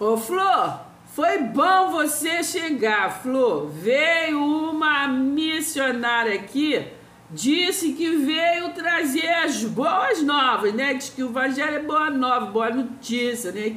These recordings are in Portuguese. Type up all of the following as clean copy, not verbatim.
Ô, Flor, foi bom você chegar, Flor. Veio uma missionária aqui, disse que veio trazer as boas novas, né? Diz que o evangelho é boa nova, boa notícia, né?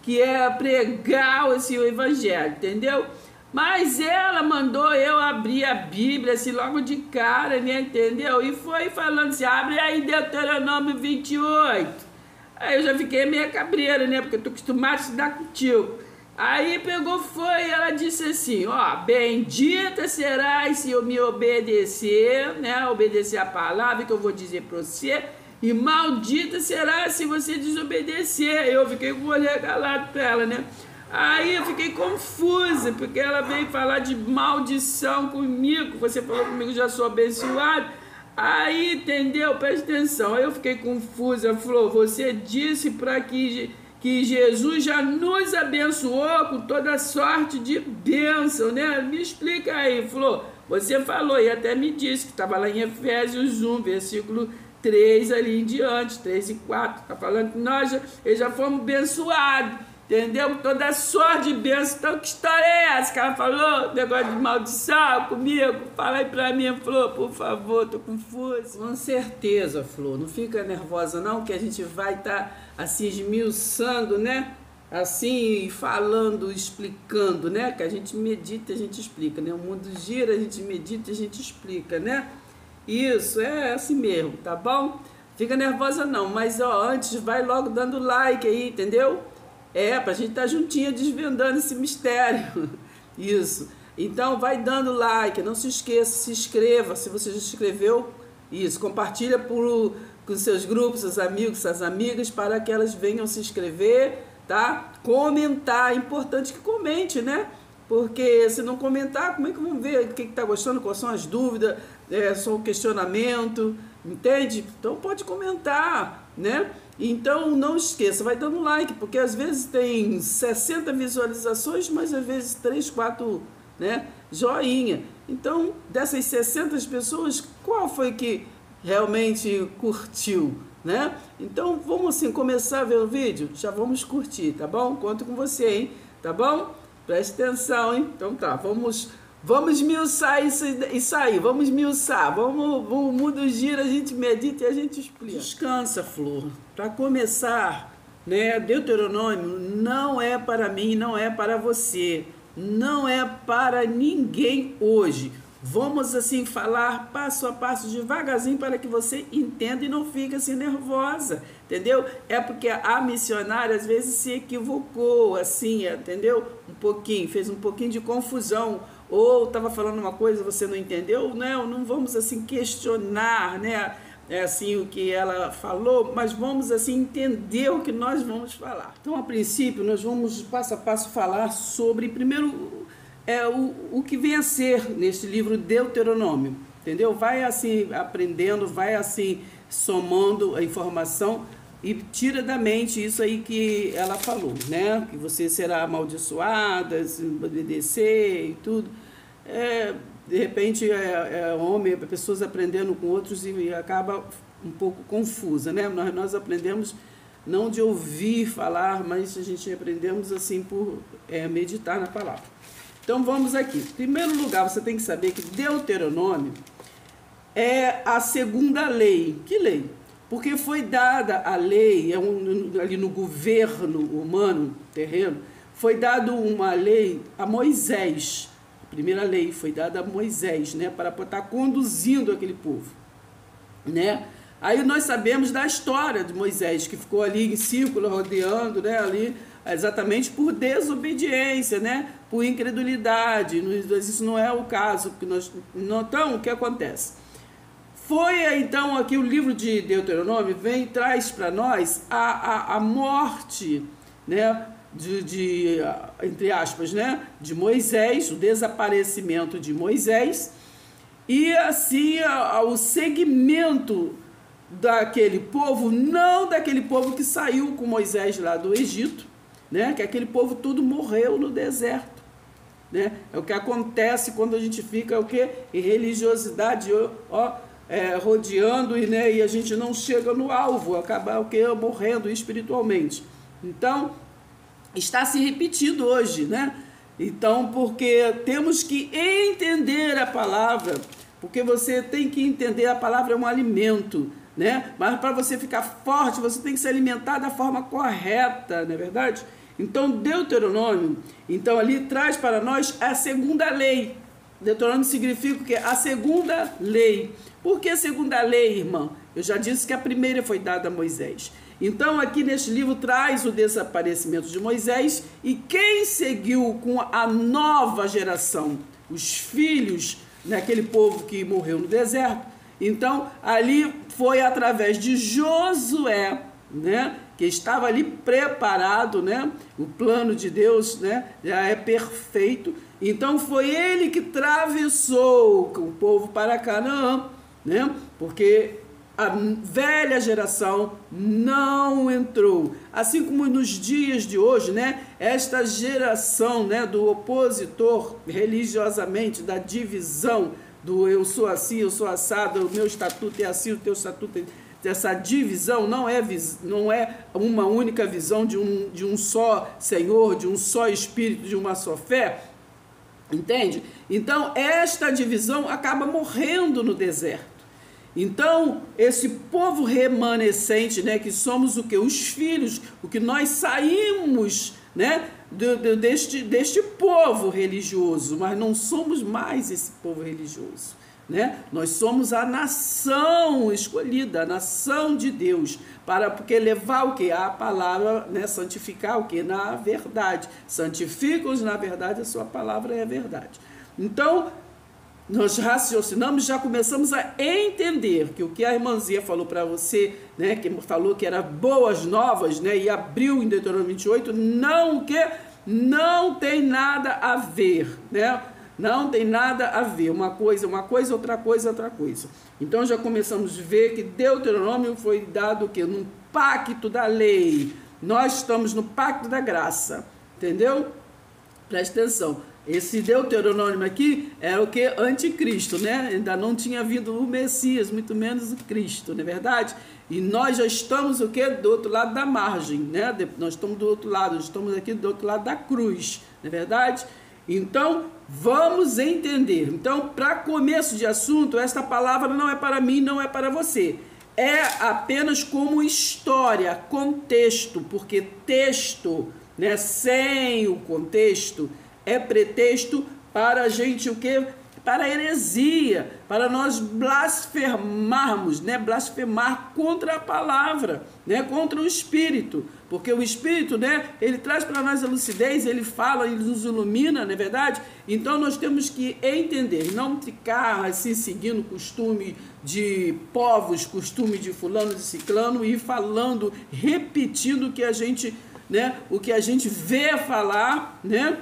Que é pregar o evangelho, entendeu? Mas ela mandou eu abrir a Bíblia, assim, logo de cara, né? Entendeu? E foi falando assim, abre aí Deuteronômio 28. Aí eu já fiquei meio cabreira, né? Porque eu tô acostumado a estudar contigo. Aí pegou, foi, ela disse assim, ó, bendita serás se eu me obedecer, né? Obedecer a palavra que eu vou dizer para você. E maldita será se você desobedecer. Eu fiquei com o olho regalado para ela, né? Aí eu fiquei confusa, porque ela veio falar de maldição comigo. Você falou comigo, já sou abençoado. Aí, entendeu? Presta atenção. Aí eu fiquei confusa. Ela falou, você disse para que Jesus já nos abençoou com toda sorte de bênção, né? Me explica aí, falou. Você falou e até me disse que estava lá em Efésios 1, versículo 3 ali em diante, 3 e 4. Está falando que nós já fomos abençoados. Entendeu? Toda sorte de bênção. Então, que história é essa que ela falou? Negócio de maldição comigo? Fala aí pra mim, Flor, por favor, tô confusa. Com certeza, Flor. Não fica nervosa, não, que a gente vai estar assim, esmiuçando, né? Assim, falando, explicando, né? Que a gente medita, a gente explica, né? O mundo gira, a gente medita, a gente explica, né? Isso, é assim mesmo, tá bom? Fica nervosa, não. Mas, ó, antes, vai logo dando like aí, entendeu? Pra gente estar juntinha desvendando esse mistério. Isso. Então, vai dando like, não se esqueça, se inscreva, se você já se inscreveu. Isso, compartilha com seus grupos, seus amigos, suas amigas, para que elas venham se inscrever, tá? Comentar, é importante que comente, né? Porque se não comentar, como é que vamos ver o que está gostando, quais são as dúvidas, só o questionamento, entende? Então, pode comentar, né? Então, não esqueça, vai dando like, porque às vezes tem 60 visualizações, mas às vezes 3, 4, né, joinha. Então, dessas 60 pessoas, qual foi que realmente curtiu, né? Então, vamos assim, começar a ver o vídeo? Já vamos curtir, tá bom? Conto com você, hein? Tá bom? Preste atenção, hein? Então tá, vamos esmiuçar isso aí, vamos esmiuçar, o mundo gira, a gente medita e a gente explica. Descansa, Flor. Para começar, né, Deuteronômio não é para mim, não é para você, não é para ninguém hoje. Vamos assim falar passo a passo, devagarzinho, para que você entenda e não fique assim nervosa, entendeu? É porque a missionária às vezes se equivocou, assim, entendeu? Um pouquinho, fez um pouquinho de confusão, ou estava falando uma coisa você não entendeu, não vamos assim questionar, né? Assim o que ela falou, mas vamos assim entender o que nós vamos falar. Então, a princípio, nós vamos passo a passo falar sobre, primeiro, o que vem a ser neste livro Deuteronômio, entendeu? Vai assim aprendendo, vai assim somando a informação e tira da mente isso aí que ela falou, né? Que você será amaldiçoada, se obedecer e tudo. De repente homem, pessoas aprendendo com outros e acaba um pouco confusa, né? Nós aprendemos não de ouvir falar, mas a gente aprendemos assim por meditar na palavra. Então vamos aqui. Em primeiro lugar, você tem que saber que Deuteronômio é a segunda lei. Que lei? Porque foi dada a lei, ali no governo humano, terreno, foi dada uma lei a Moisés. A primeira lei foi dada a Moisés, né, para estar conduzindo aquele povo, né? Aí nós sabemos da história de Moisés, que ficou ali em círculo, rodeando, né, ali, exatamente por desobediência, né, por incredulidade. Isso não é o caso. Então, o que acontece? Foi então aqui o livro de Deuteronômio traz para nós a morte, né, entre aspas, né, de Moisés, o desaparecimento de Moisés, e assim o segmento daquele povo, não daquele povo que saiu com Moisés lá do Egito, né, que aquele povo tudo morreu no deserto, né? É o que acontece quando a gente fica em religiosidade, rodeando e a gente não chega no alvo, acaba morrendo espiritualmente. Então, está se repetindo hoje, né? Então, porque temos que entender a palavra, porque você tem que entender, a palavra é um alimento, né? Mas para você ficar forte, você tem que se alimentar da forma correta, não é verdade? Então, Deuteronômio, então ali traz para nós a segunda lei. Deuteronômio significa o quê? A segunda lei. Por que a segunda lei, irmã? Eu já disse que a primeira foi dada a Moisés. Então, aqui neste livro traz o desaparecimento de Moisés e quem seguiu com a nova geração, os filhos daquele povo que morreu no deserto. Então, ali foi através de Josué, né, que estava ali preparado, né, o plano de Deus, né, já é perfeito. Então, foi ele que atravessou o povo para Canaã, né, porque a velha geração não entrou. Assim como nos dias de hoje, né, esta geração, né, do opositor religiosamente, da divisão, do eu sou assim, eu sou assado, o meu estatuto é assim, o teu estatuto é... Essa divisão não é uma única visão de um só Senhor, de um só Espírito, de uma só fé. Entende? Então, esta divisão acaba morrendo no deserto. Então, esse povo remanescente, né, que somos o que? Os filhos, o que nós saímos, né, deste povo religioso, mas não somos mais esse povo religioso, né? Nós somos a nação escolhida, a nação de Deus, porque levar o que? A palavra, né, santificar o que? Na verdade. Santifica-os na verdade, a sua palavra é a verdade. Então, nós raciocinamos, já começamos a entender que o que a irmãzinha falou para você, né, que falou que era boas novas, né, e abriu em Deuteronômio 28, não tem nada a ver, né? Não tem nada a ver, uma coisa, outra coisa, outra coisa. Então já começamos a ver que Deuteronômio foi dado o quê? No pacto da lei. Nós estamos no pacto da graça, entendeu? Presta atenção. Esse Deuteronômio aqui é o que? Anticristo, né? Ainda não tinha vindo o Messias, muito menos o Cristo, não é verdade? E nós já estamos o que? Do outro lado da margem, né? Nós estamos do outro lado, estamos aqui do outro lado da cruz, não é verdade? Então, vamos entender. Então, para começo de assunto, esta palavra não é para mim, não é para você. É apenas como história, contexto, porque texto, né, sem o contexto, é pretexto para a gente o quê? Para a heresia, para nós blasfemarmos, né? Blasfemar contra a palavra, né? Contra o Espírito, porque o Espírito, né, ele traz para nós a lucidez, ele fala, ele nos ilumina, não é verdade? Então nós temos que entender, não ficar assim seguindo costume de povos, costume de fulano, de ciclano e falando, repetindo o que a gente, né, o que a gente vê falar, né?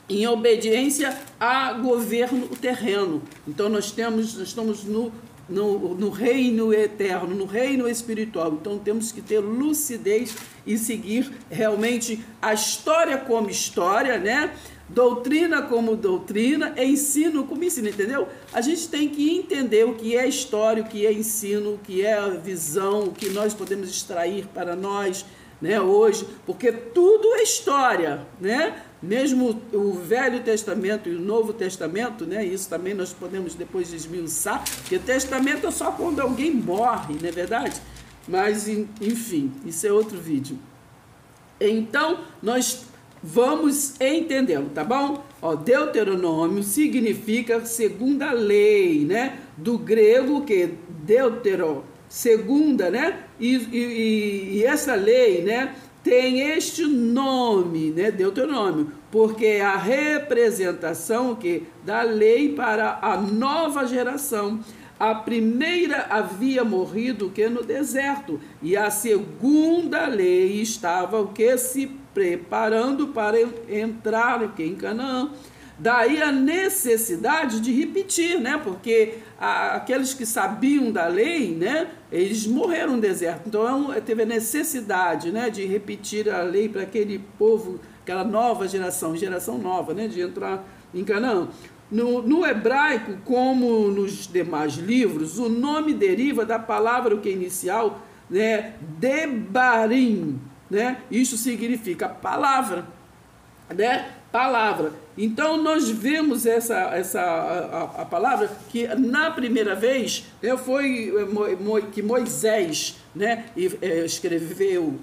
Em obediência a governo terreno. Então nós estamos no reino eterno, no reino espiritual. Então temos que ter lucidez e seguir realmente a história como história, né? Doutrina como doutrina, ensino como ensino, entendeu? A gente tem que entender o que é história, o que é ensino, o que é visão, o que nós podemos extrair para nós, né, hoje, porque tudo é história, né? Mesmo o Velho Testamento e o Novo Testamento, né? Isso também nós podemos depois desmiuçar, porque testamento é só quando alguém morre, não é verdade? Mas, enfim, isso é outro vídeo. Então, nós vamos entendendo, tá bom? Ó, Deuteronômio significa segunda lei, né? Do grego, que deutero, segunda, né? E essa lei, né, tem este nome, né, Deuteronômio, porque é a representação que da lei para a nova geração. A primeira havia morrido que no deserto, e a segunda lei estava o que? Se preparando para entrar em Canaã. Daí a necessidade de repetir, né? Porque aqueles que sabiam da lei, né, eles morreram no deserto. Então teve a necessidade, né, de repetir a lei para aquele povo, aquela nova geração nova, né, de entrar em Canaã. No hebraico, como nos demais livros, o nome deriva da palavra que é inicial, né, debarim, né? Isso significa palavra, né? Palavra. Então nós vemos a palavra que na primeira vez, né, foi que Moisés, né, escreveu,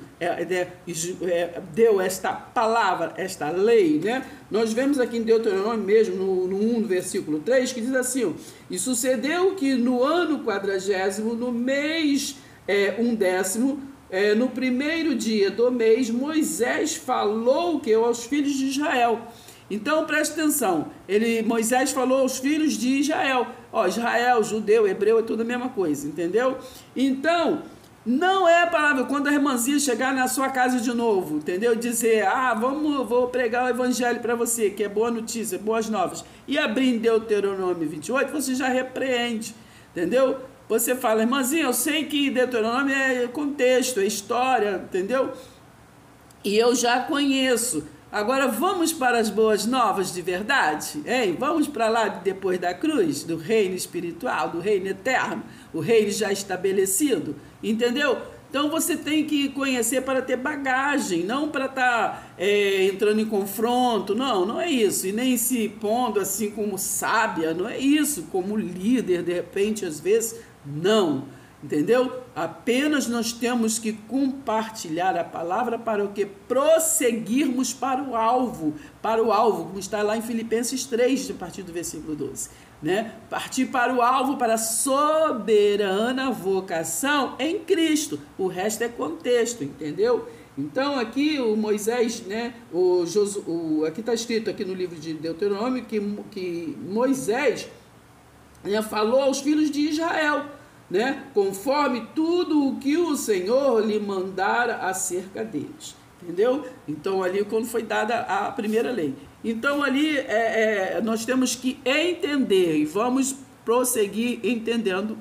deu esta palavra, esta lei, né? Nós vemos aqui em Deuteronômio mesmo, no 1, versículo 3, que diz assim: e sucedeu que no ano 40º, no mês 1º, no primeiro dia do mês, Moisés falou que aos filhos de Israel. Então preste atenção, Moisés falou aos filhos de Israel. Israel, judeu, hebreu, é tudo a mesma coisa, entendeu? Então, não é a palavra, quando a irmãzinha chegar na sua casa de novo, entendeu? Dizer, vou pregar o evangelho para você, que é boa notícia, boas novas, e abrir em Deuteronômio 28, você já repreende, entendeu? Você fala, irmãzinha, eu sei que Deuteronômio é contexto, é história, entendeu? E eu já conheço. Agora vamos para as boas novas de verdade? Hein? Vamos para lá depois da cruz, do reino espiritual, do reino eterno, o reino já estabelecido, entendeu? Então você tem que conhecer para ter bagagem, não para estar entrando em confronto, não é isso. E nem se pondo assim como sábia, não é isso, como líder, de repente, às vezes, não. Entendeu? Apenas nós temos que compartilhar a palavra para o que? Prosseguirmos para o alvo, como está lá em Filipenses 3, a partir do versículo 12. Né? Partir para o alvo, para a soberana vocação em Cristo. O resto é contexto, entendeu? Então aqui o Moisés, né, aqui está escrito aqui no livro de Deuteronômio que Moisés, né, falou aos filhos de Israel, né, conforme tudo o que o Senhor lhe mandara acerca deles, entendeu? Então ali quando foi dada a primeira lei. Então ali nós temos que entender e vamos prosseguir entendendo.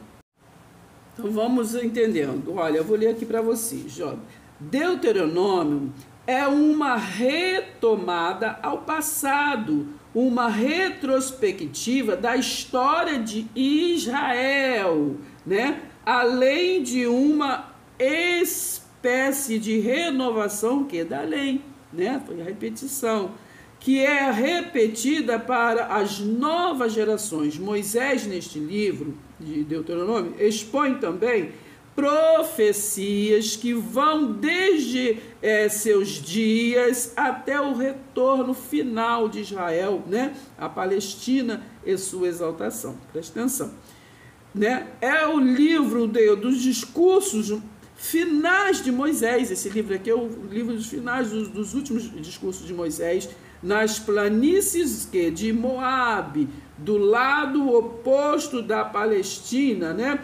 Então vamos entendendo. Olha, eu vou ler aqui para vocês. Ó. Deuteronômio é uma retomada ao passado, uma retrospectiva da história de Israel, né? Além de uma espécie de renovação que é da lei, né? Foi a repetição, que é repetida para as novas gerações. Moisés, neste livro de Deuteronômio, expõe também profecias que vão desde seus dias até o retorno final de Israel, né? A Palestina e sua exaltação. Presta atenção. Né? É o livro dos discursos finais de Moisés. Esse livro aqui é o livro dos finais dos últimos discursos de Moisés nas planícies de Moabe, do lado oposto da Palestina, né?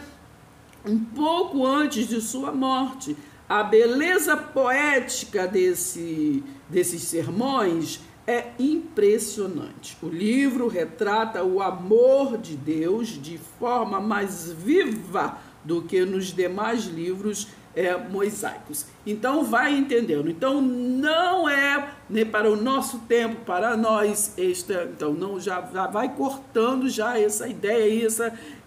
Um pouco antes de sua morte. A beleza poética desses sermões é impressionante. O livro retrata o amor de Deus de forma mais viva do que nos demais livros mosaicos. Então vai entendendo. Então não é, né, para o nosso tempo, para nós, então não já vai cortando já essa ideia,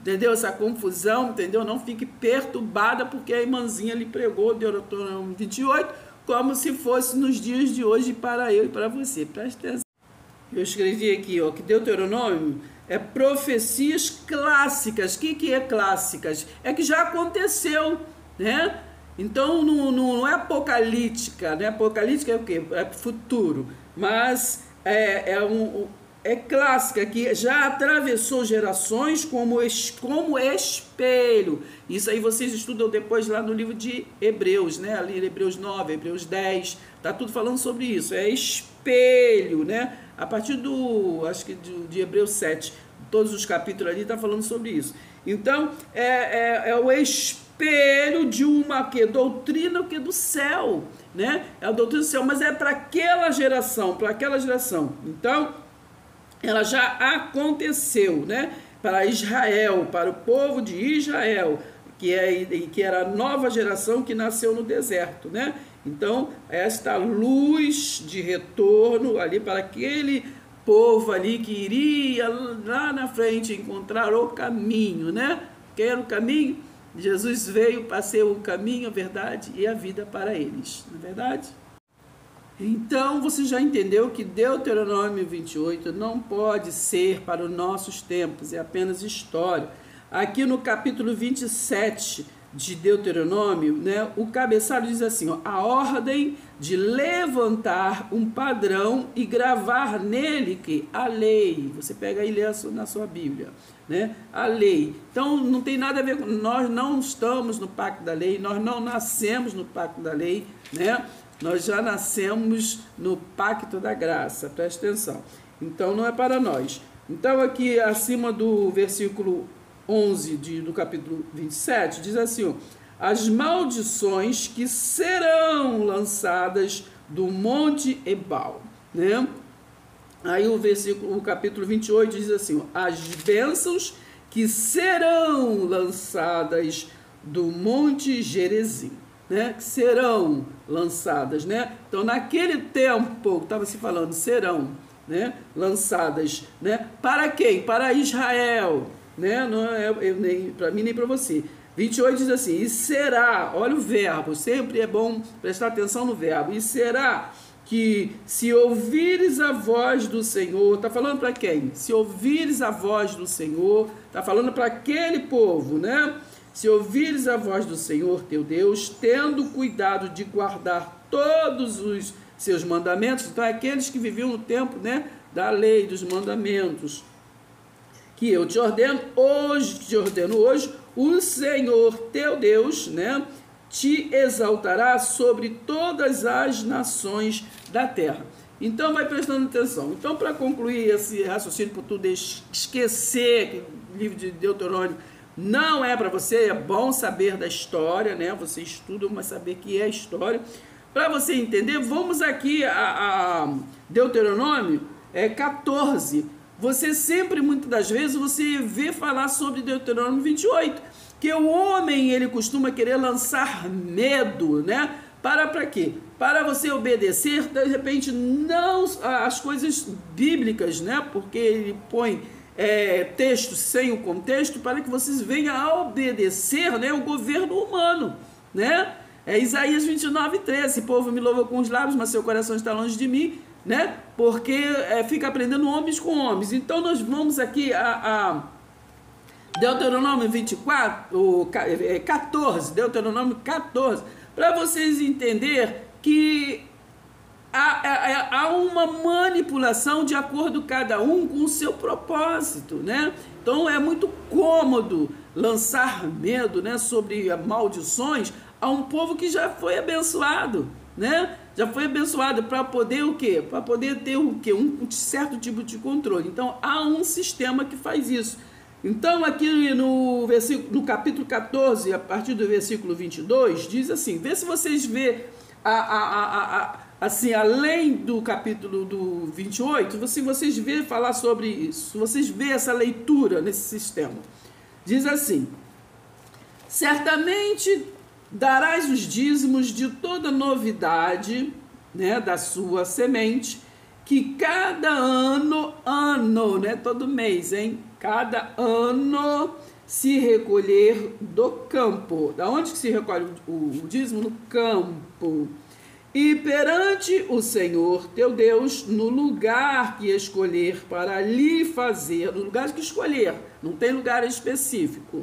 entendeu? Essa confusão, entendeu? Não fique perturbada porque a irmãzinha lhe pregou Deuteronômio 28 como se fosse nos dias de hoje para eu e para você. Presta atenção. Eu escrevi aqui, ó, que Deuteronômio é profecias clássicas. O que é clássicas? É que já aconteceu, né? Então não é apocalíptica, né? Apocalíptica é o quê? É futuro. Mas é clássica, que já atravessou gerações como espelho. Isso aí vocês estudam depois lá no livro de Hebreus, né? Ali Hebreus 9, Hebreus 10, tá tudo falando sobre isso. É espelho, né? A partir acho que de Hebreus 7, todos os capítulos ali tá falando sobre isso. Então, é o espelho de uma doutrina do céu, né? É a doutrina do céu, mas é para aquela geração, Então, ela já aconteceu, né? Para Israel, para o povo de Israel, que era a nova geração que nasceu no deserto, né? Então, esta luz de retorno ali para aquele povo ali que iria lá na frente encontrar o caminho, né? Quem era o caminho? Jesus veio para ser o caminho, a verdade e a vida para eles, não é verdade? Então você já entendeu que Deuteronômio 28 não pode ser para os nossos tempos, é apenas história. Aqui no capítulo 27 de Deuteronômio, né, o cabeçalho diz assim, ó, a ordem de levantar um padrão e gravar nele que a lei, você pega aí e lê na sua Bíblia, né, a lei. Então não tem nada a ver com, nós não estamos no pacto da lei, nós não nascemos no pacto da lei, né, nós já nascemos no pacto da graça, presta atenção. Então não é para nós. Então aqui acima do versículo 11 do capítulo 27, diz assim, ó, as maldições que serão lançadas do monte Ebal, né? Aí o capítulo 28 diz assim, ó, as bênçãos que serão lançadas do monte Gerizim, né? Que serão lançadas, né? Então naquele tempo, estava se falando, serão, né? Lançadas, né? Para quem? Para Israel, né? Não é nem para mim nem para você. 28 diz assim, e será, olha o verbo, sempre é bom prestar atenção no verbo, e será que se ouvires a voz do Senhor, está falando para quem? Se ouvires a voz do Senhor, está falando para aquele povo, né? Se ouvires a voz do Senhor teu Deus, tendo cuidado de guardar todos os seus mandamentos, então aqueles que viviam no tempo, né, da lei, dos mandamentos, que eu te ordeno hoje, o Senhor teu Deus, né, te exaltará sobre todas as nações da terra. Então vai prestando atenção. Então, para concluir esse raciocínio, para tu esquecer que o livro de Deuteronômio não é para você, é bom saber da história, né? Você estuda, mas saber que é história. Para você entender, vamos aqui a Deuteronômio 14. Você sempre, muitas das vezes, você vê falar sobre Deuteronômio 28, que o homem, ele costuma querer lançar medo, né? Para quê? Para você obedecer, de repente, não as coisas bíblicas, né? Porque ele põe texto sem o contexto, para que vocês venham a obedecer, né, o governo humano, né? Isaías 29:13, povo me louva com os lábios, mas seu coração está longe de mim, né? Porque fica aprendendo homens com homens. Então nós vamos aqui a Deuteronômio 14, Deuteronômio 14, para vocês entenderem que há uma manipulação de acordo cada um com o seu propósito, né? Então é muito cômodo lançar medo, né, sobre maldições a um povo que já foi abençoado, né? Já foi abençoado para poder o quê? Para poder ter o quê? Um certo tipo de controle. Então há um sistema que faz isso. Então aqui no capítulo 14, a partir do versículo 22, diz assim, vê se vocês vê assim, além do capítulo do 28, se vocês vê falar sobre isso, vocês vê essa leitura nesse sistema. Diz assim, certamente darás os dízimos de toda novidade, né, da sua semente, que cada ano, né, todo mês, hein, cada ano se recolher do campo. Da onde que se recolhe o dízimo? No campo. E perante o Senhor teu Deus, no lugar que escolher para lhe fazer, no lugar que escolher, não tem lugar específico.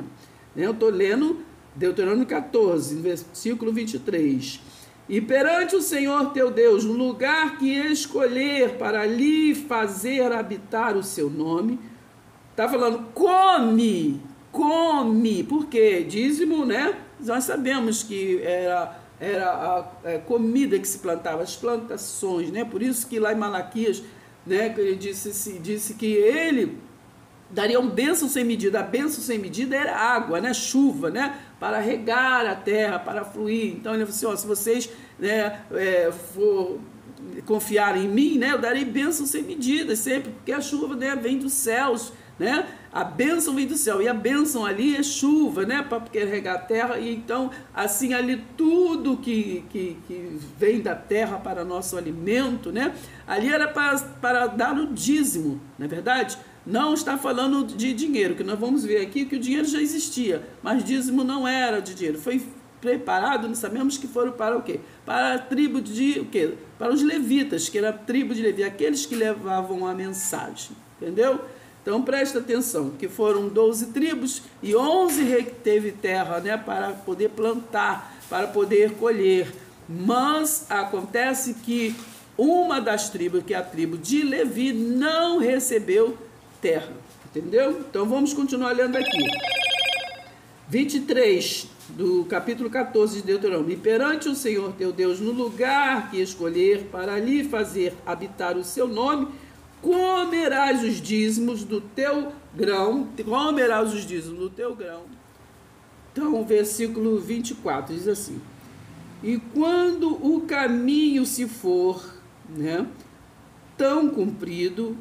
Eu estou lendo Deuteronômio 14, versículo 23. E perante o Senhor teu Deus, no lugar que escolher para lhe fazer habitar o seu nome, está falando, come, porque dízimo, né? Nós sabemos que era a comida que se plantava, as plantações, né? Por isso que lá em Malaquias, né, ele disse que ele daria uma bênção sem medida. A bênção sem medida era água, né? Chuva, né? Para regar a terra, para fluir. Então ele falou assim, ó, se vocês, né, for confiar em mim, né, eu darei bênção sem medida sempre, porque a chuva, né, vem dos céus, né? A bênção vem do céu, e a bênção ali é chuva, né, para regar a terra. E então, assim, ali tudo que vem da terra para nosso alimento, né, ali era para dar o dízimo, não é verdade? Não está falando de dinheiro, que nós vamos ver aqui que o dinheiro já existia, mas dízimo não era de dinheiro. Foi preparado, nós sabemos que foram para o quê? Para a tribo de o quê? Para os levitas, que era a tribo de Levi, aqueles que levavam a mensagem, entendeu? Então presta atenção, que foram 12 tribos e 11 teve terra, né, para poder plantar, para poder colher. Mas acontece que uma das tribos, que é a tribo de Levi, não recebeu terra, entendeu? Então vamos continuar lendo aqui. 23 do capítulo 14 de Deuteronômio. E perante o Senhor teu Deus, no lugar que escolher para ali fazer habitar o seu nome, comerás os dízimos do teu grão, comerás os dízimos do teu grão. Então, o versículo 24 diz assim: e quando o caminho se for, né, tão comprido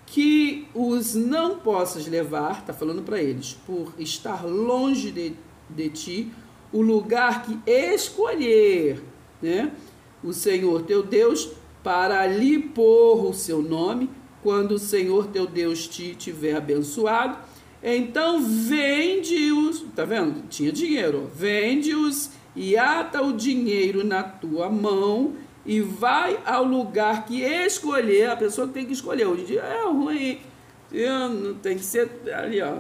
que os não possas levar, está falando para eles, por estar longe de ti, o lugar que escolher, né, o Senhor teu Deus, para ali pôr o seu nome, quando o Senhor teu Deus te tiver abençoado, então vende-os, tá vendo? Tinha dinheiro, vende-os e ata o dinheiro na tua mão e vai ao lugar que escolher. A pessoa tem que escolher. Hoje em dia é ruim, tem que ser ali, ó.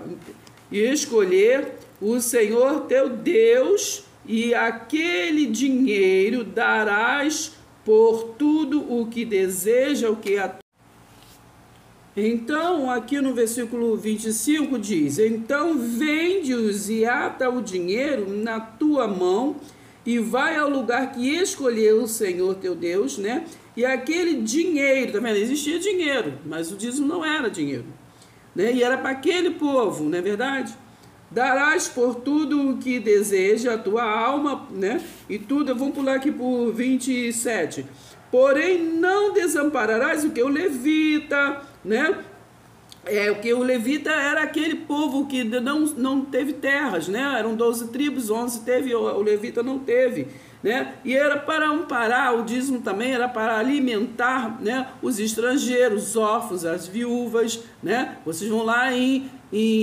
E escolher o Senhor teu Deus, e aquele dinheiro darás por tudo o que deseja, o que a... Então, aqui no versículo 25 diz: então vende-os e ata o dinheiro na tua mão e vai ao lugar que escolheu o Senhor teu Deus, né? E aquele dinheiro, tá vendo? Existia dinheiro, mas o dízimo não era dinheiro, né? E era para aquele povo, não é verdade? Darás por tudo o que deseja a tua alma, né? E tudo, vamos pular aqui por 27. Porém, não desampararás o que? O levita, né? O que o levita era aquele povo que não teve terras, né? Eram 12 tribos, 11 teve, o levita não teve, né? E era para amparar, o dízimo também era para alimentar, né, os estrangeiros, os órfãos, as viúvas, né? Vocês vão lá em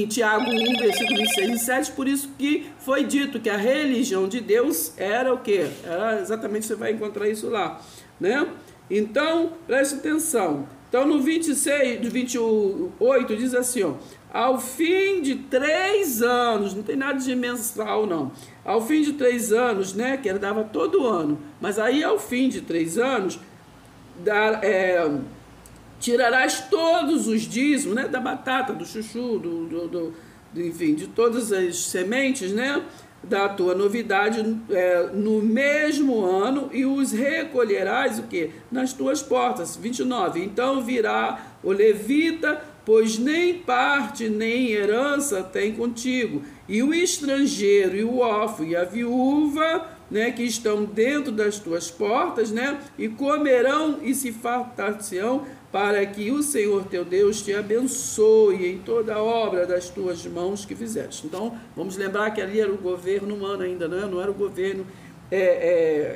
Tiago 1, versículo 26 e 27, por isso que foi dito que a religião de Deus era o quê? Era exatamente, você vai encontrar isso lá, né? Então, preste atenção. Então, no 28 diz assim, ó: ao fim de 3 anos, não tem nada de mensal não, ao fim de 3 anos, né, que ele dava todo ano, mas aí ao fim de 3 anos, tirarás todos os dízimos, né, da batata, do chuchu, enfim, de todas as sementes, né, da tua novidade no mesmo ano, e os recolherás o quê? Nas tuas portas. 29. Então virá o levita, pois nem parte nem herança tem contigo, e o estrangeiro e o órfão e a viúva, né, que estão dentro das tuas portas, né, e comerão e se fartar-se-ão, para que o Senhor teu Deus te abençoe em toda a obra das tuas mãos que fizeste. Então, vamos lembrar que ali era o governo humano ainda, né? Não era o governo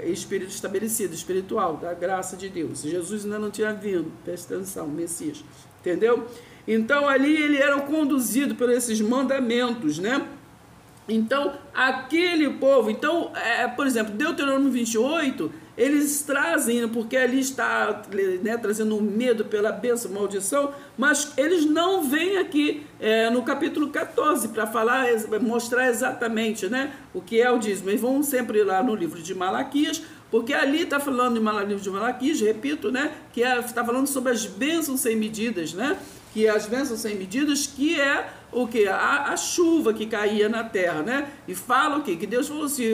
espírito estabelecido, espiritual, da graça de Deus. Jesus ainda não tinha vindo, presta atenção, Messias, entendeu? Então, ali ele era conduzido por esses mandamentos, né? Então, aquele povo, então, por exemplo, Deuteronômio 28, eles trazem, porque ali está, né, trazendo medo pela bênção, maldição, mas eles não vêm aqui no capítulo 14 para falar, mostrar exatamente, né, o que é o dízimo. Eles vão sempre lá no livro de Malaquias, porque ali está falando no livro de Malaquias, repito, né, que está falando sobre as bênçãos sem medidas, né, que as bênçãos sem medidas, que é o que? A chuva que caía na terra, né? E fala o quê? Que Deus falou assim,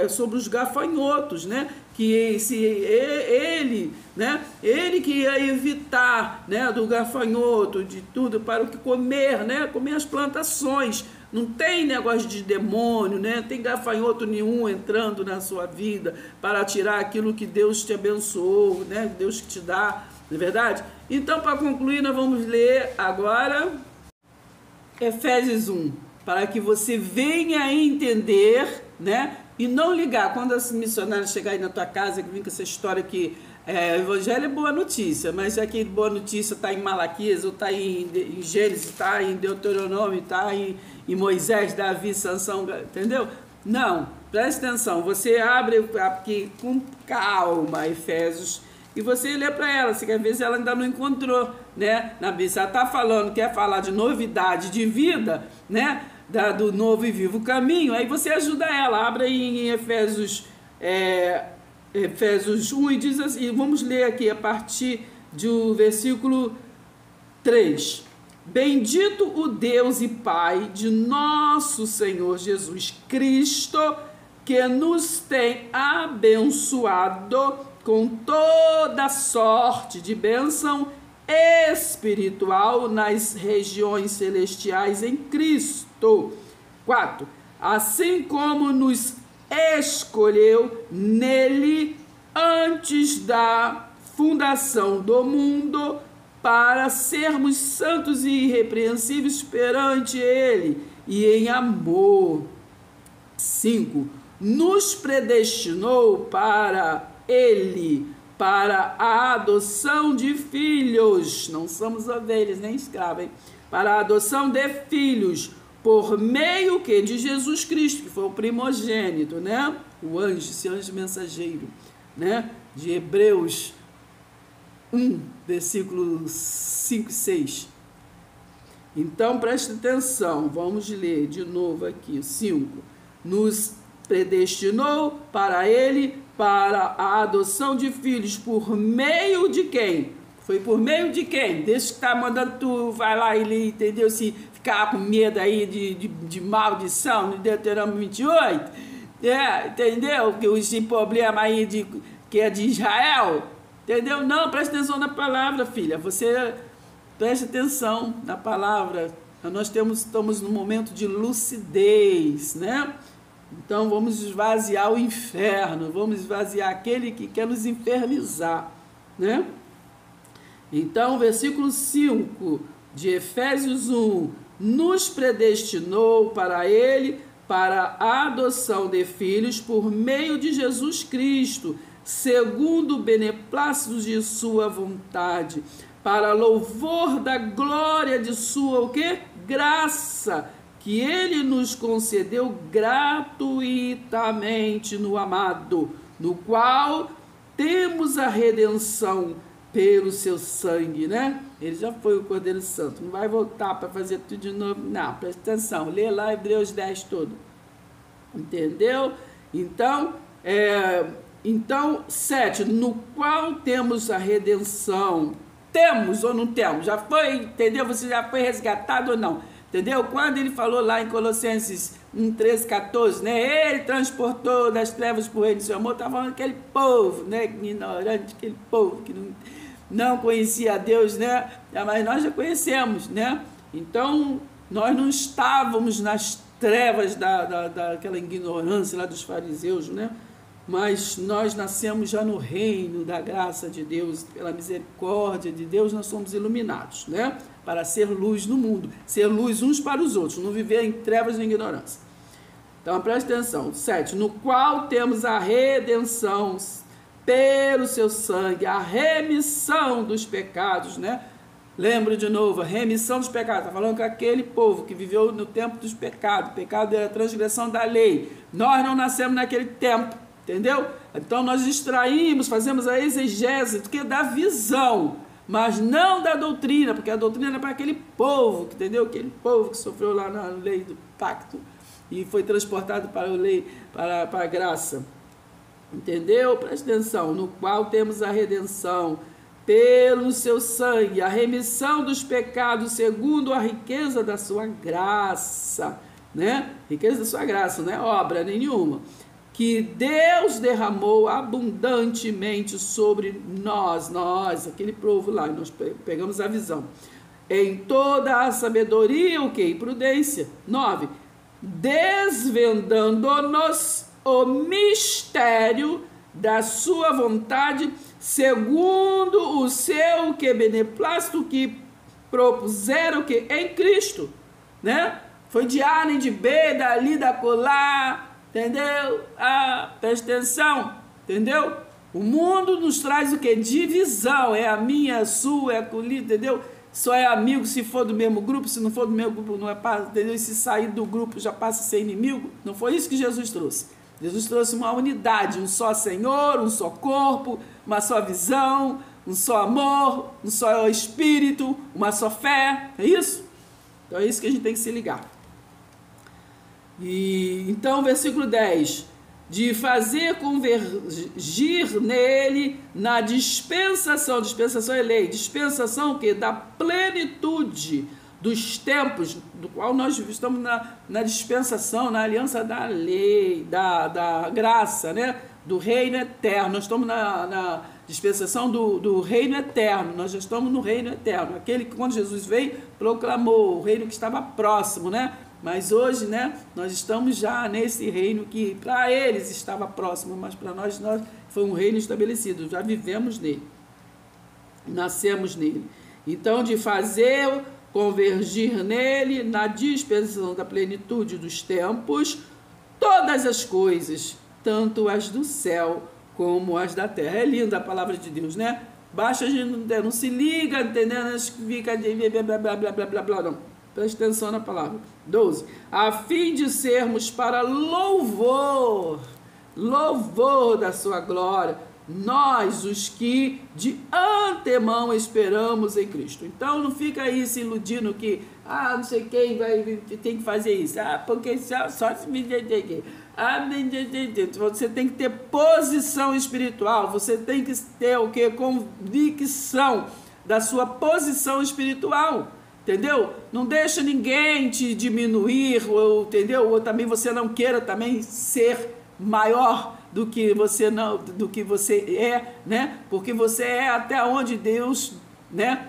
sobre os gafanhotos, né? Que se ele, né? Ele que ia evitar, né, do gafanhoto, de tudo, para o que comer, né? Comer as plantações. Não tem negócio de demônio, né? Tem gafanhoto nenhum entrando na sua vida para tirar aquilo que Deus te abençoou, né? Deus que te dá, não é verdade? Então, para concluir, nós vamos ler agora Efésios 1, para que você venha a entender, né? E não ligar, quando as missionárias chegarem na tua casa, que vem com essa história que Evangelho é boa notícia, mas aqui boa notícia está em Malaquias, ou está em Gênesis, está em Deuteronômio, está em Moisés, Davi, Sansão, entendeu? Não, preste atenção, você abre aqui com calma Efésios e você lê para ela, se às vezes ela ainda não encontrou, né? Na Bíblia, ela está falando, quer falar de novidade de vida, né? Do novo e vivo caminho, aí você ajuda ela, abre aí em Efésios 1 e diz assim, vamos ler aqui a partir do versículo 3. Bendito o Deus e Pai de nosso Senhor Jesus Cristo, que nos tem abençoado com toda sorte de bênção espiritual nas regiões celestiais em Cristo. 4. Assim como nos escolheu nele antes da fundação do mundo para sermos santos e irrepreensíveis perante ele e em amor. 5. Nos predestinou para ele, para a adoção de filhos, não somos ovelhas nem escravos, hein? Para a adoção de filhos, por meio que de Jesus Cristo, que foi o primogênito, né? O anjo, esse anjo mensageiro, né? De Hebreus 1, versículos 5 e 6. Então, preste atenção, vamos ler de novo aqui, 5. Nos predestinou para ele, para a adoção de filhos, por meio de quem? Foi por meio de quem? Deixa que tá mandando tu, vai lá e lê, entendeu? Se ficar com medo aí de maldição, no Deuteronômio 28, entendeu? Que esse problema aí que é de Israel, entendeu? Não, presta atenção na palavra, filha, você preste atenção na palavra, nós estamos num momento de lucidez, né? Então vamos esvaziar o inferno, vamos esvaziar aquele que quer nos infernizar, né? Então, versículo 5 de Efésios 1, nos predestinou para ele, para a adoção de filhos por meio de Jesus Cristo, segundo o beneplácito de sua vontade, para louvor da glória de sua, o quê? Graça, que ele nos concedeu gratuitamente no amado, no qual temos a redenção pelo seu sangue, né? Ele já foi o Cordeiro Santo, não vai voltar para fazer tudo de novo, não, presta atenção, lê lá Hebreus 10 todo, entendeu? Então, 7, no qual temos a redenção, temos ou não temos, já foi, entendeu? Você já foi resgatado ou não? Entendeu? Quando ele falou lá em Colossenses 1, 13, 14, né? Ele transportou das trevas por reino do seu amor, estava falando aquele povo, né? Ignorante, aquele povo que não conhecia a Deus, né? Mas nós já conhecemos, né? Então, nós não estávamos nas trevas daquela ignorância lá dos fariseus, né? Mas nós nascemos já no reino da graça de Deus, pela misericórdia de Deus, nós somos iluminados, né? Para ser luz no mundo, ser luz uns para os outros, não viver em trevas e ignorância. Então, preste atenção. 7, no qual temos a redenção pelo seu sangue, a remissão dos pecados, né? Lembra de novo, a remissão dos pecados, está falando com aquele povo que viveu no tempo dos pecados, o pecado é a transgressão da lei, nós não nascemos naquele tempo, entendeu? Então nós extraímos, fazemos a exegese do que da visão, mas não da doutrina, porque a doutrina é para aquele povo, entendeu? Aquele povo que sofreu lá na lei do pacto e foi transportado para a lei, para a graça, entendeu? Preste atenção, no qual temos a redenção pelo seu sangue, a remissão dos pecados segundo a riqueza da sua graça, né? Riqueza da sua graça, não é obra nenhuma, que Deus derramou abundantemente sobre nós, aquele povo lá, nós pegamos a visão, em toda a sabedoria, o que? Prudência. 9, desvendando-nos o mistério da sua vontade, segundo o seu que beneplácito que propuseram que em Cristo, né? Foi de A nem de B, dali da colar, entendeu? Presta atenção, entendeu? O mundo nos traz o quê? Divisão. É a minha, é a sua, é a colina, entendeu? Só é amigo se for do mesmo grupo, se não for do mesmo grupo, não é, entendeu? E se sair do grupo já passa a ser inimigo. Não foi isso que Jesus trouxe. Jesus trouxe uma unidade, um só Senhor, um só corpo, uma só visão, um só amor, um só espírito, uma só fé. É isso? Então é isso que a gente tem que se ligar. E então, versículo 10, de fazer convergir nele na dispensação é lei, dispensação que da plenitude dos tempos, do qual nós estamos na dispensação, na aliança da lei, da graça, né? Do reino eterno. Nós estamos na dispensação do reino eterno, nós já estamos no reino eterno, aquele que quando Jesus veio proclamou o reino que estava próximo, né? Mas hoje, né, nós estamos já nesse reino que para eles estava próximo, mas para nós foi um reino estabelecido, já vivemos nele, nascemos nele. Então, de fazer convergir nele, na dispensação da plenitude dos tempos, todas as coisas, tanto as do céu como as da terra. É linda a palavra de Deus, né? Baixa a gente não se liga, entendendo? Fica de blá, blá, blá, blá, blá, blá, não. Presta atenção na palavra. 12. A fim de sermos para louvor da sua glória, nós os que de antemão esperamos em Cristo. Então não fica aí se iludindo que, não sei quem tem que fazer isso. Porque só se me aqui. Você tem que ter posição espiritual, você tem que ter o que? Convicção da sua posição espiritual. Entendeu? Não deixa ninguém te diminuir, ou, entendeu? Ou também você não queira também ser maior do que você é, né? Porque você é até onde Deus, né?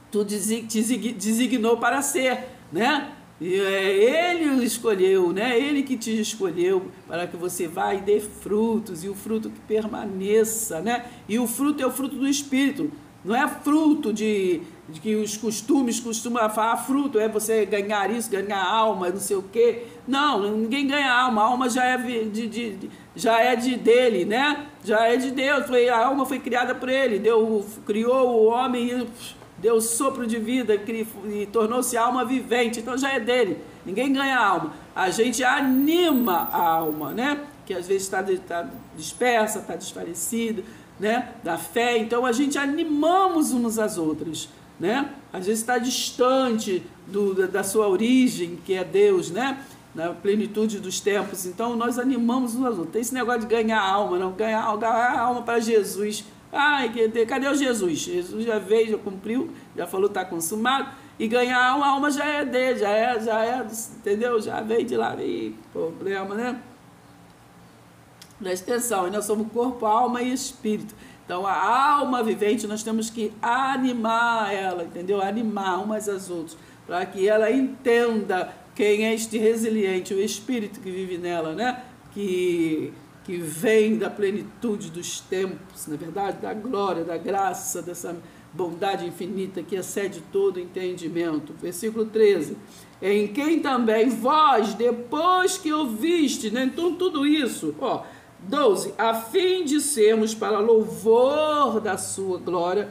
Tu designou para ser, né? E Ele escolheu, né? Ele que te escolheu para que você vá e dê frutos, e o fruto que permaneça, né? E o fruto é o fruto do Espírito. Não é fruto de que os costumes costumam falar, fruto é você ganhar isso, ganhar alma, não sei o quê. Não, ninguém ganha alma, a alma já é dele, né? Já é de Deus, a alma foi criada por ele, Deus criou o homem e deu sopro de vida e tornou-se alma vivente, então já é dele, ninguém ganha alma. A gente anima a alma, né? Que às vezes está dispersa, está desfalecida, né, da fé, então a gente animamos uns às outras, né? Às vezes está distante da sua origem, que é Deus, né? Na plenitude dos tempos, então nós animamos uns aos outros. Tem esse negócio de ganhar alma, não ganhar alma para Jesus. Cadê o Jesus? Jesus já veio, já cumpriu, já falou está consumado, e ganhar a alma já é dele, já é, entendeu? Já veio de lá, e problema, né? Presta atenção, nós somos corpo, alma e espírito. Então, a alma vivente, nós temos que animar ela, entendeu? Animar umas às outras, para que ela entenda quem é este resiliente, o espírito que vive nela, né? Que vem da plenitude dos tempos, na verdade, da glória, da graça, dessa bondade infinita que excede todo entendimento. Versículo 13. Em quem também vós, depois que ouviste, né? Então, tudo isso, 12, a fim de sermos para louvor da sua glória,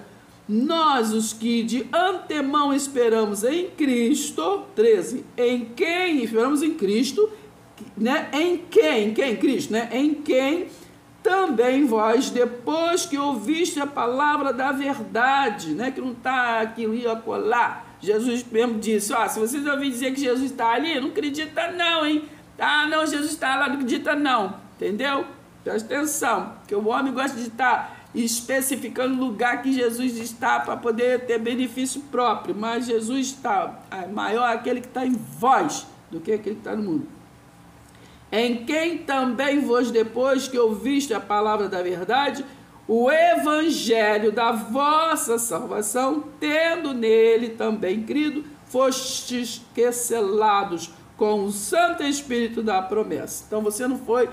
nós os que de antemão esperamos em Cristo, 13, em quem esperamos em Cristo, né? Em quem Cristo, né? Em quem também vós, depois que ouviste a palavra da verdade, né? Que não está aqui e acolá. Jesus mesmo disse, se vocês ouvirem dizer que Jesus está ali, não acredita não, hein? Não, Jesus está lá, não acredita não, entendeu? Presta atenção, porque o homem gosta de estar especificando o lugar que Jesus está para poder ter benefício próprio, mas Jesus está maior aquele que está em vós do que aquele que está no mundo. Em quem também vos, depois que ouviste a palavra da verdade, o evangelho da vossa salvação, tendo nele também crido, fostes selados com o Santo Espírito da promessa. Então você não foi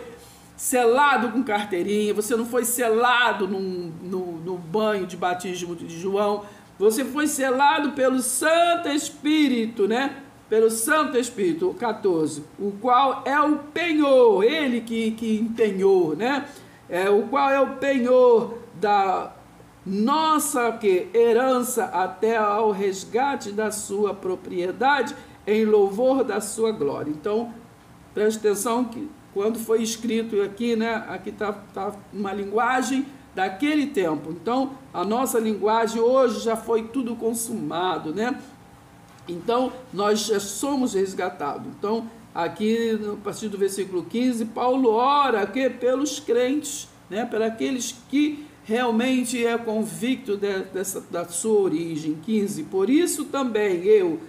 selado com carteirinha, você não foi selado no banho de batismo de João, você foi selado pelo Santo Espírito, né? Pelo Santo Espírito, 14, o qual é o penhor, ele que empenhou, né? o qual é o penhor da nossa herança até ao resgate da sua propriedade, em louvor da sua glória. Então, preste atenção que quando foi escrito aqui, né, aqui está uma linguagem daquele tempo. Então, a nossa linguagem hoje já foi tudo consumado, né? Então, nós já somos resgatados. Então, aqui, a partir do versículo 15, Paulo ora pelos crentes, né, para aqueles que realmente é convicto da sua origem. 15, por isso também eu,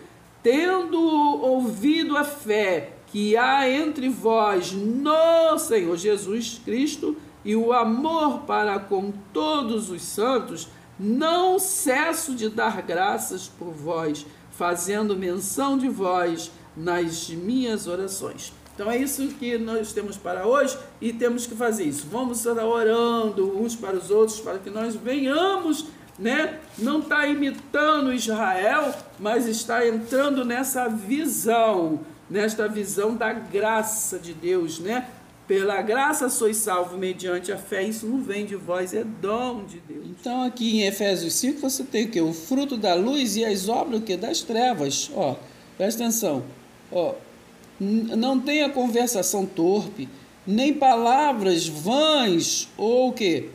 tendo ouvido a fé que há entre vós no Senhor Jesus Cristo e o amor para com todos os santos, não cesso de dar graças por vós, fazendo menção de vós nas minhas orações. Então é isso que nós temos para hoje e temos que fazer isso. Vamos estar orando uns para os outros para que nós venhamos, né? Não está imitando Israel, mas está entrando nessa visão, nesta visão da graça de Deus, né? Pela graça sois salvos mediante a fé. Isso não vem de vós, é dom de Deus. Então aqui em Efésios 5 você tem o que? O fruto da luz e as obras das trevas. Ó, presta atenção. Ó, não tenha conversação torpe, nem palavras vãs, ou o quê?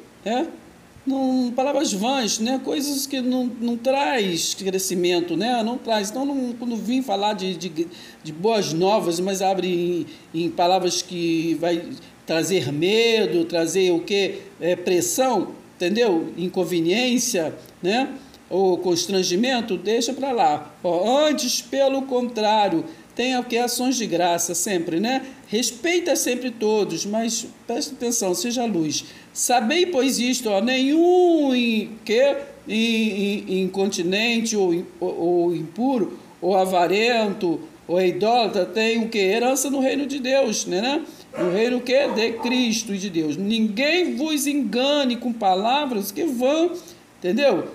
Não, palavras vãs, né? Coisas que não traz crescimento, né? Não traz. Então, quando vim falar de boas novas, mas abre em palavras que vai trazer medo, trazer o quê? Pressão, entendeu? Inconveniência, né? Ou constrangimento, deixa para lá. Ó, antes, pelo contrário, tenha o que? Ações de graça sempre, né? Respeita sempre todos, mas preste atenção, seja luz. Sabei, pois isto, ó, nenhum incontinente ou impuro, ou avarento, ou idólatra tem o que? Herança no reino de Deus, né? No reino que? De Cristo e de Deus. Ninguém vos engane com palavras que vão, entendeu?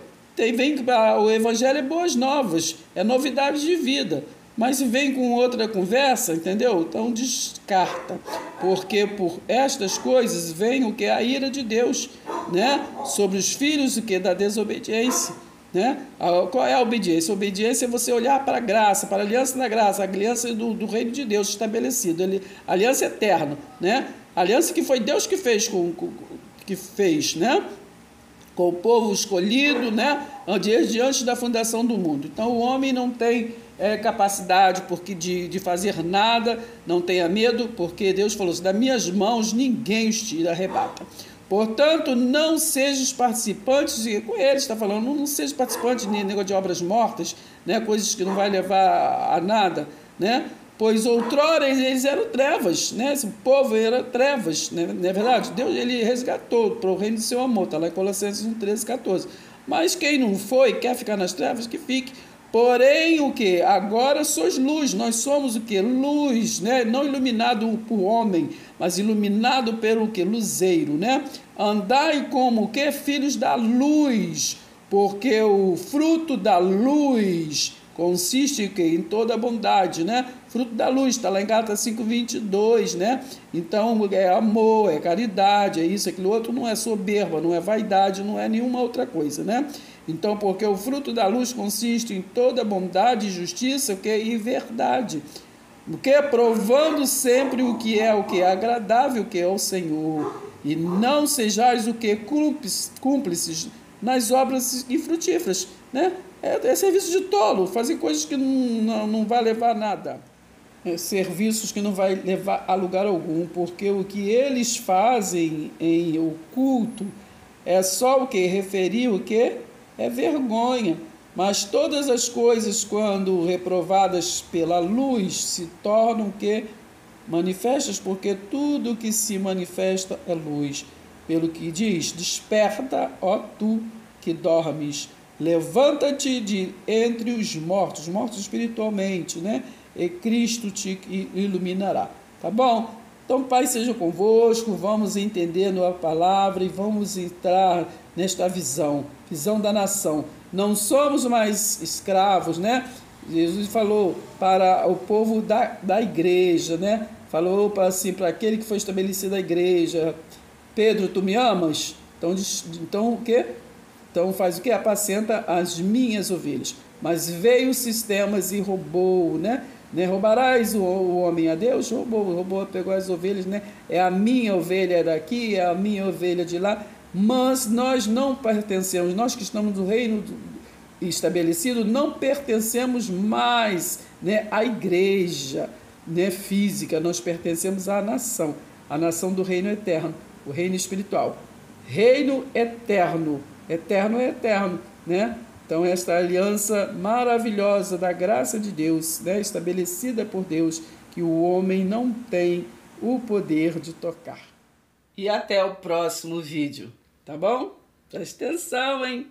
O evangelho é boas novas, é novidade de vida. Mas se vem com outra conversa, entendeu? Então descarta, porque por estas coisas vem o que? A ira de Deus, né? Sobre os filhos o que? Da desobediência, né? Qual é a obediência? A obediência é você olhar para a graça, para a aliança da graça, a aliança do reino de Deus estabelecido, a aliança eterna, né? A aliança que foi Deus que fez, né? Com o povo escolhido, né? Diante da fundação do mundo. Então o homem não tem capacidade de fazer nada, não tenha medo, porque Deus falou assim, das minhas mãos ninguém os tira, arrebata. Portanto, não sejam participantes, e com ele está falando, não sejam participantes de negócio de obras mortas, né, coisas que não vai levar a nada, né? Pois outrora eles eram trevas, né? Esse povo era trevas, né? Não é verdade? Deus ele resgatou para o reino do seu amor, está lá em Colossenses 13, 14. Mas quem não foi, quer ficar nas trevas, que fique. Porém, o que? Agora sois luz, nós somos o que? Luz, né? Não iluminado por homem, mas iluminado pelo que? Luzeiro, né? Andai como o que? Filhos da luz, porque o fruto da luz consiste em toda a bondade, né? Fruto da luz, está lá em Gálatas 5:22, né? Então, é amor, é caridade, é isso, aquilo outro, não é soberba, não é vaidade, não é nenhuma outra coisa, né? Então, porque o fruto da luz consiste em toda bondade, justiça, e verdade. O que? Provando sempre o que é agradável, o que é o Senhor. E não sejais o que? Cúmplices nas obras infrutíferas, né? É serviço de tolo, fazer coisas que não vai levar a nada. Serviços que não vai levar a lugar algum, porque o que eles fazem em oculto é só o que? Referir o que? É vergonha. Mas todas as coisas, quando reprovadas pela luz, se tornam o que? Manifestas, porque tudo que se manifesta é luz. Pelo que diz, desperta, ó tu que dormes, levanta-te de entre os mortos espiritualmente, né? E Cristo te iluminará. Tá bom? Então, Pai seja convosco, vamos entendendo a palavra e vamos entrar nesta visão da nação. Não somos mais escravos, né? Jesus falou para o povo da igreja, né? Falou para aquele que foi estabelecido a igreja, Pedro, tu me amas? Então o quê? Então faz o quê? Apacenta as minhas ovelhas. Mas veio sistemas e roubou, né? Roubarás o homem a Deus? Roubou, pegou as ovelhas, né? É a minha ovelha daqui, é a minha ovelha de lá. Mas nós não pertencemos, nós que estamos no reino estabelecido, não pertencemos mais, né, à igreja, né, física, nós pertencemos à nação do reino eterno, o reino espiritual. Reino eterno, eterno é eterno, né? Então, esta aliança maravilhosa da graça de Deus, né, estabelecida por Deus, que o homem não tem o poder de tocar. E até o próximo vídeo, tá bom? Presta atenção, hein?